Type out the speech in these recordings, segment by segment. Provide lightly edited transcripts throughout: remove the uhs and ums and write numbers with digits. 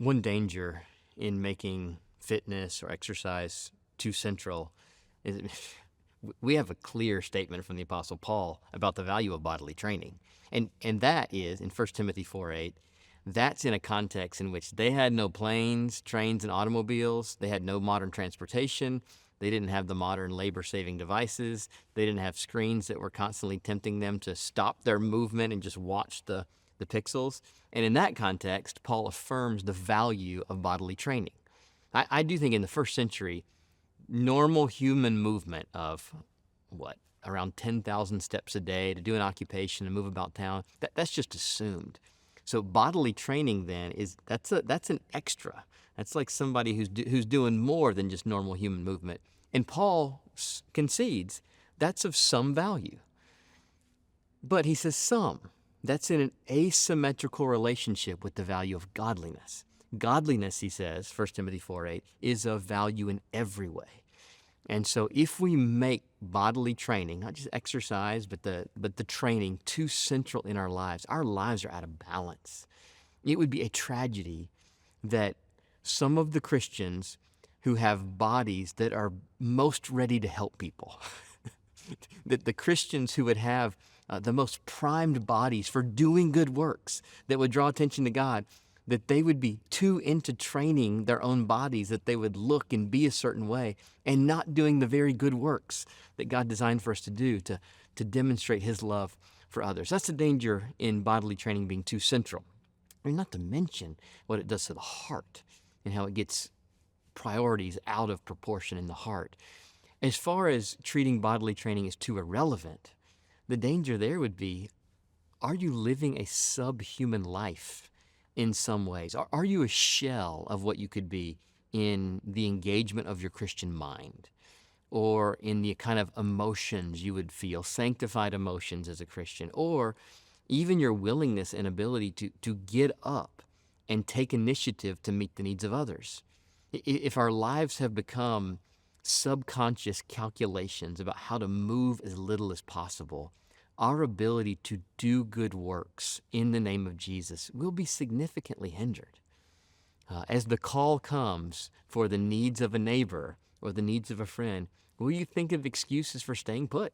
One danger in making fitness or exercise too central is we have a clear statement from the Apostle Paul about the value of bodily training. And that is in 1 Timothy 4:8. That's in a context in which they had no planes, trains, and automobiles. They had no modern transportation. They didn't have the modern labor-saving devices. They didn't have screens that were constantly tempting them to stop their movement and just watch the pixels. And in that context, Paul affirms the value of bodily training. I do think in the first century, normal human movement of around 10,000 steps a day to do an occupation and move about town, that's just assumed. So bodily training then that's an extra. That's like somebody who's doing more than just normal human movement. And Paul concedes that's of some value. But he says some. That's in an asymmetrical relationship with the value of godliness. Godliness, he says, 1 Timothy 4:8, is of value in every way. And so if we make bodily training, not just exercise, but the training too central in our lives are out of balance. It would be a tragedy that some of the Christians who have bodies that are most ready to help people, that the Christians who would have the most primed bodies for doing good works that would draw attention to God, that they would be too into training their own bodies, that they would look and be a certain way and not doing the very good works that God designed for us to do to demonstrate His love for others. That's the danger in bodily training being too central. I mean, not to mention what it does to the heart and how it gets priorities out of proportion in the heart. As far as treating bodily training as too irrelevant, the danger there would be, are you living a subhuman life in some ways? Are you a shell of what you could be in the engagement of your Christian mind or in the kind of emotions you would feel, sanctified emotions as a Christian, or even your willingness and ability to get up and take initiative to meet the needs of others? If our lives have become subconscious calculations about how to move as little as possible, our ability to do good works in the name of Jesus will be significantly hindered. As the call comes for the needs of a neighbor or the needs of a friend, will you think of excuses for staying put,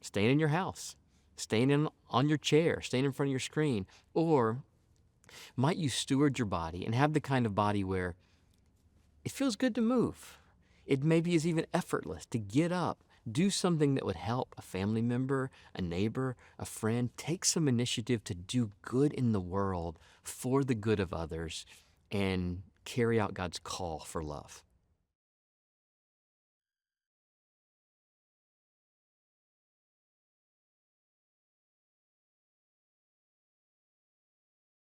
staying in your house, staying on your chair, staying in front of your screen? Or might you steward your body and have the kind of body where it feels good to move? It maybe is even effortless to get up, do something that would help a family member, a neighbor, a friend. Take some initiative to do good in the world for the good of others and carry out God's call for love.